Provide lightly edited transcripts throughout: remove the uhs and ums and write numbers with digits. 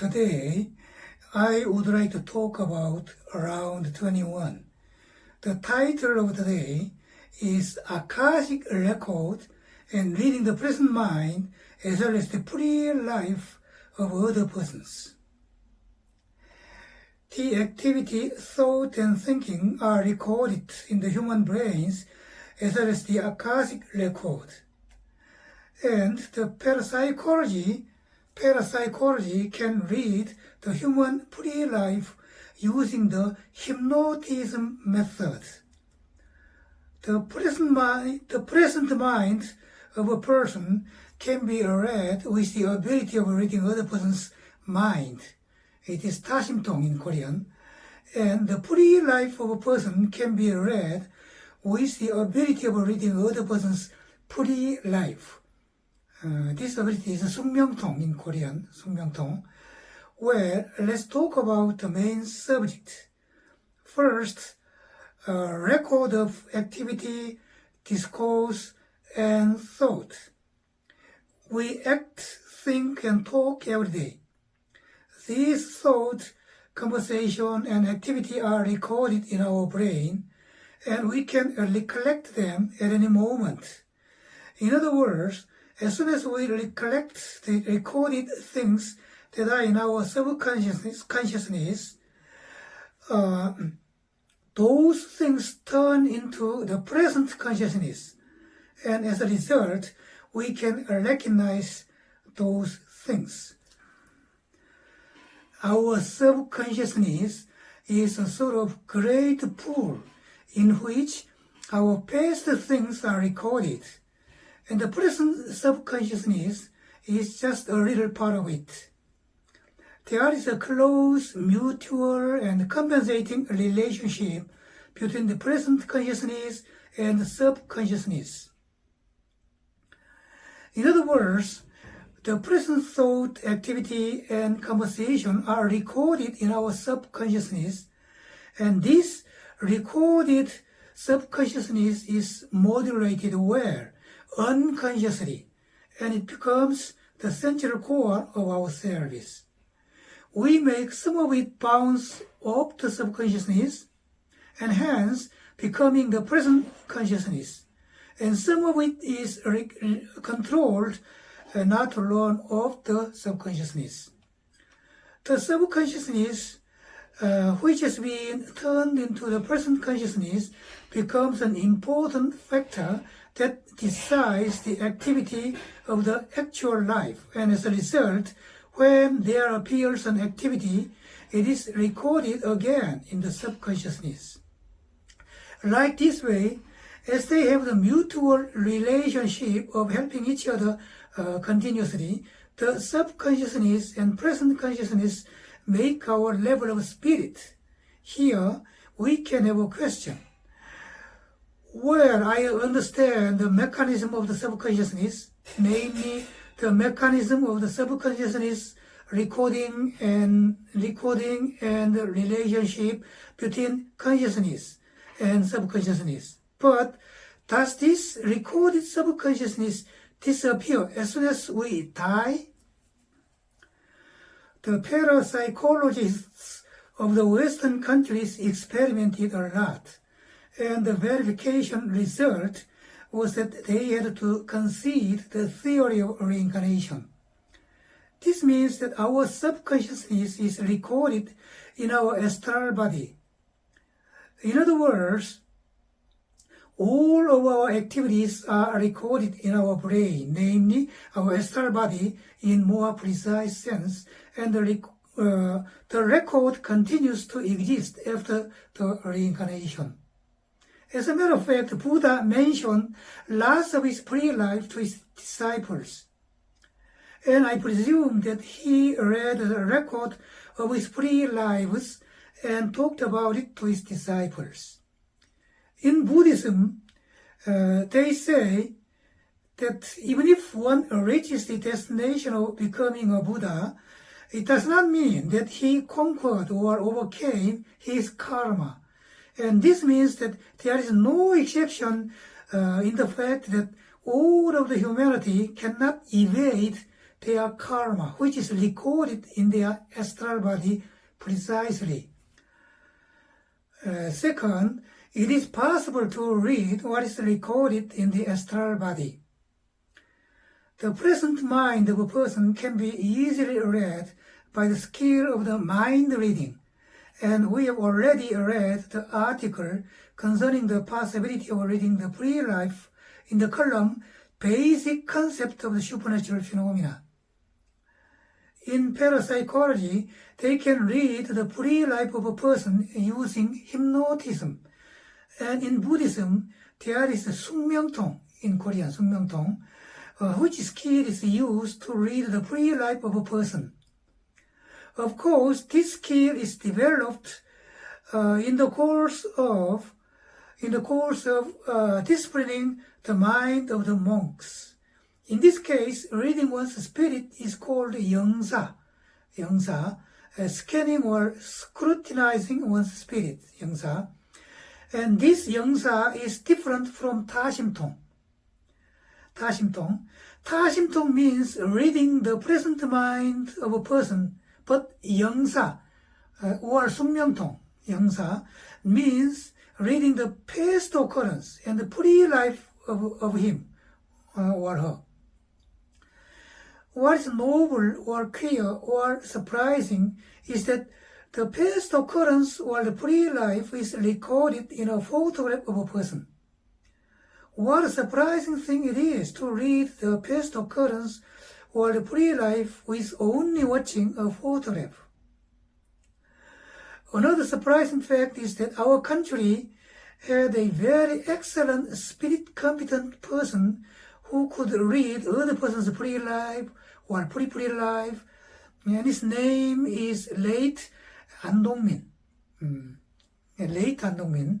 Today, I would like to talk about round 21. The title of today is Achasic Record and Reading the Present Mind as well as the pre-life of other persons. The activity, thought and thinking are recorded in the human brains as well as the Achasic Record. And the parapsychology can read the human pre-life using the hynotism method. The present mind of a person can be read with the ability of reading other person's mind. It is 타심통 in Korean. And the pre-life of a person can be read with the ability of reading other person's pre-life. This ability is 숙명통 in Korean, 숙명통. Well, let's talk about the main subject. First, a record of activity, discourse, and thought. We act, think, and talk every day. These thought, conversation, and activity are recorded in our brain, and we can recollect them at any moment. In other words, as soon as we recollect the recorded things that are in our consciousness, those things turn into the present consciousness. And as a result, we can recognize those things. Our subconsciousness is a sort of great pool in which our past things are recorded. And the present subconsciousness is just a little part of it. There is a close, mutual, and compensating relationship between the present consciousness and the subconsciousness. In other words, the present thought, activity, and conversation are recorded in our subconsciousness, and this recorded subconsciousness is modulated well, unconsciously, and it becomes the central core of our service. We make some of it bounce off the subconsciousness, and hence becoming the present consciousness, and some of it is controlled not to run off the subconsciousness. The subconsciousness, which has been turned into the present consciousness, becomes an important factor that decides the activity of the actual life, and as a result, when there appears an activity, it is recorded again in the subconsciousness. Like this way, as they have the mutual relationship of helping each other continuously, the subconsciousness and present consciousness make our level of spirit. Here, we can have a question. Well, I understand the mechanism of the subconsciousness, namely the mechanism of the subconsciousness recording and relationship between consciousness and subconsciousness. But does this recorded subconsciousness disappear as soon as we die? The parapsychologists of the Western countries experimented a lot, and the verification result was that they had to concede the theory of reincarnation. This means that our subconsciousness is recorded in our astral body. In other words, all of our activities are recorded in our brain, namely our astral body in more precise sense, and the record continues to exist after the reincarnation. As a matter of fact, Buddha mentioned lots of his pre-life to his disciples. And I presume that he read the record of his pre-lives and talked about it to his disciples. In Buddhism, they say that even if one reaches the destination of becoming a Buddha, it does not mean that he conquered or overcame his karma. And this means that there is no exception in the fact that all of the humanity cannot evade their karma, which is recorded in their astral body precisely. Second, it is possible to read what is recorded in the astral body. The present mind of a person can be easily read by the skill of the mind reading, and we have already read the article concerning the possibility of reading the pre-life in the column Basic Concept of the Supernatural Phenomena. In parapsychology, they can read the pre-life of a person using hynotism. And in Buddhism, there is 숙명통, in Korean, 숙명통, which skill is used to read the pre-life of a person. Of course, this skill is developed in the course of disciplining the mind of the monks. In this case, reading one's spirit is called 영사, scanning or scrutinizing one's spirit, 영사. And this 영사 is different from 타심통. 타심통 means reading the present mind of a person, but 영사 or 숙명통, 영사, means reading the past occurrence and the pre-life of him or her. What is noble or clear or surprising is that the past occurrence or the pre-life is recorded in a photograph of a person. What a surprising thing it is to read the past occurrence or the pre-life with only watching a photograph. Another surprising fact is that our country had a very excellent spirit-competent person who could read other person's pre-life or pre-life, and his name is late 안동민. Late 안동민.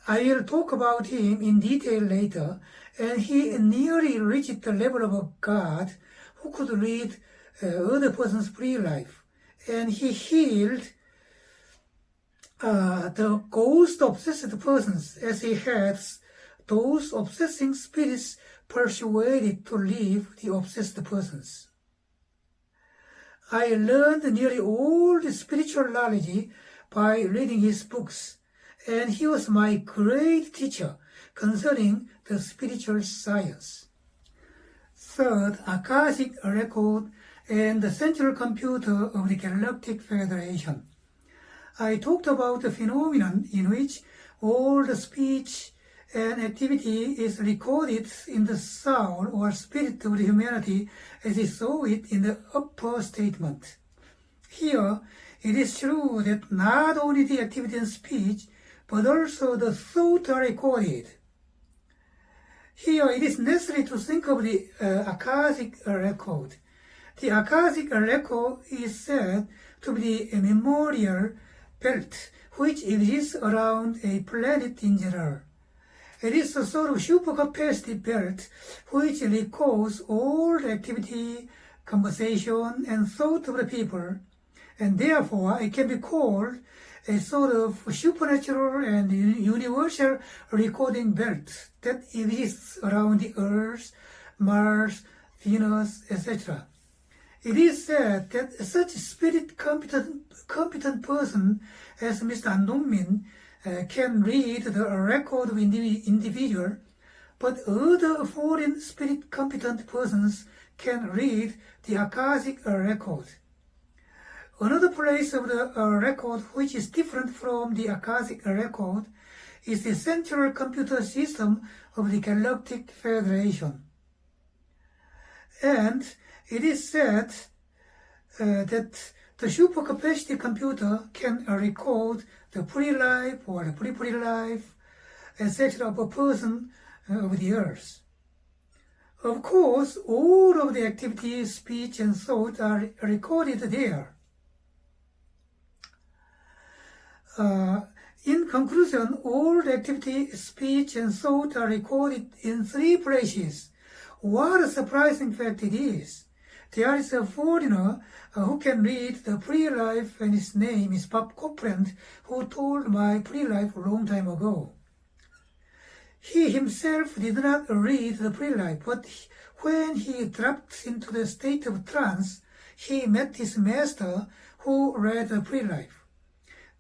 I will talk about him in detail later, and he nearly reached the level of a god who could read other person's pre-life, and he healed the ghost-obsessed persons, as he had those obsessing spirits persuaded to leave the obsessed persons. I learned nearly all the spiritual knowledge by reading his books, and he was my great teacher concerning the spiritual science. Third, Achasic Record and the Central Computer of the Galactic Federation. I talked about the phenomenon in which all the speech and activity is recorded in the soul or spirit of the humanity as he saw it in the upper statement. Here, it is true that not only the activity and speech, but also the thought are recorded. Here, it is necessary to think of the Achasic Record. The Achasic Record is said to be a memorial belt which exists around a planet in general. It is a sort of supercapacity belt which records all the activity, conversation, and thought of the people, and therefore it can be called a sort of supernatural and universal recording belt that exists around the Earth, Mars, Venus, etc. It is said that such spirit-competent person as Mr. An-dong-min can read the record of individual, but other foreign spirit-competent persons can read the Achasic Record. Another place of the record which is different from the Achasic Record is the Central Computer System of the Galactic Federation. And it is said that the supercapacity computer can record the pre-life or the pre-life, etc. of a person of the Earth. Of course, all of the activities, speech, and thought are recorded there. In conclusion, all the activity, speech, and thought are recorded in 3 places. What a surprising fact it is. There is a foreigner who can read the pre-life, and his name is Bob Copeland, who told my pre-life a long time ago. He himself did not read the pre-life, but when he dropped into the state of trance, he met his master who read the pre-life.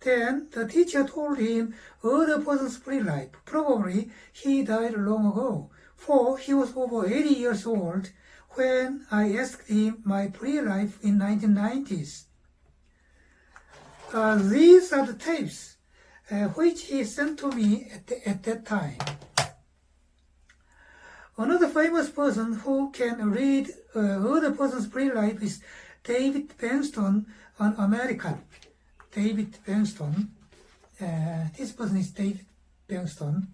Then the teacher told him other person's pre-life. Probably he died long ago, for he was over 80 years old when I asked him my pre-life in 1990s. These are the tapes which he sent to me at that time. Another famous person who can read other person's pre-life is David Benston, an American. David Benston. This person is David Benston.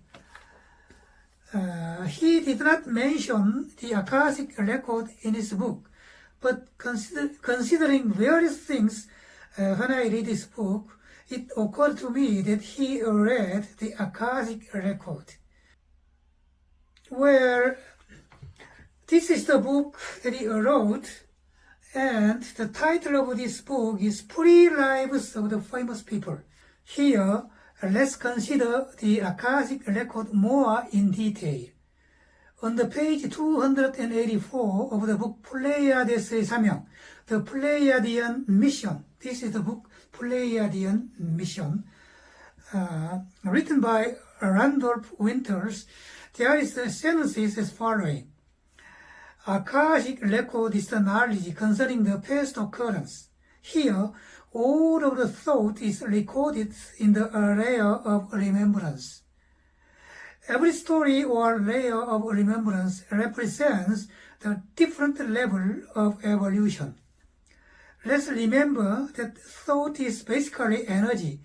He did not mention the Achasic Record in his book, but considering various things, when I read this book, it occurred to me that he read the Achasic Record. Well, this is the book that he wrote, and the title of this book is Pre-Lives of the Famous People. Here, let's consider the Achasic Record more in detail. On the page 284 of the book Pleiades의 사명, the Pleiadian Mission. This is the book Pleiadian Mission, written by Randolph Winters. There is the synopsis as following. Akashic record is the knowledge concerning the past occurrence. Here, all of the thought is recorded in the layer of remembrance. Every story or layer of remembrance represents the different level of evolution. Let's remember that thought is basically energy,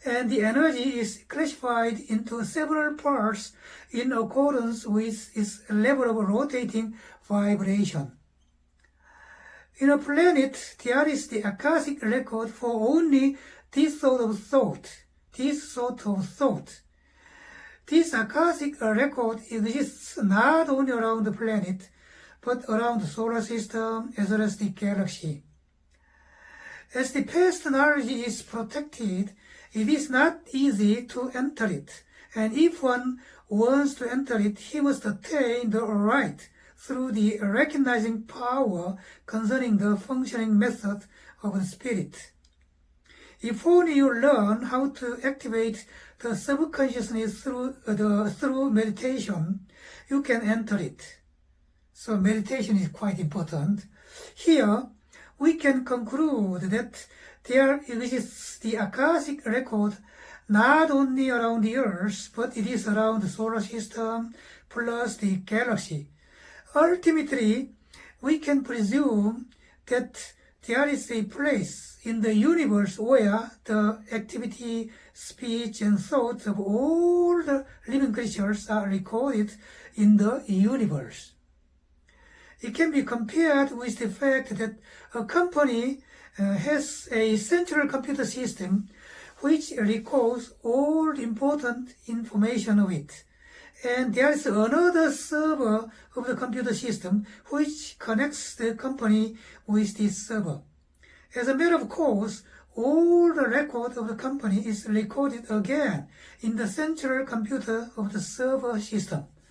and the energy is classified into several parts in accordance with its level of rotating vibration. In a planet, there is the Akashic record for only this sort of thought. This Akashic record exists not only around the planet, but around the solar system as well as the galaxy. As the past knowledge is protected, it is not easy to enter it, and if one wants to enter it, he must attain the right through the recognizing power concerning the functioning method of the spirit. If only you learn how to activate the subconsciousness through meditation, you can enter it. So meditation is quite important. Here, we can conclude that there exists the Akashic record not only around the Earth, but it is around the solar system plus the galaxy. Ultimately, we can presume that there is a place in the universe where the activity, speech, and thoughts of all the living creatures are recorded in the universe. It can be compared with the fact that a company has a central computer system which records all important information of it. And there is another server of the computer system which connects the company with this server. As a matter of course, all the record of the company is recorded again in the central computer of the server system.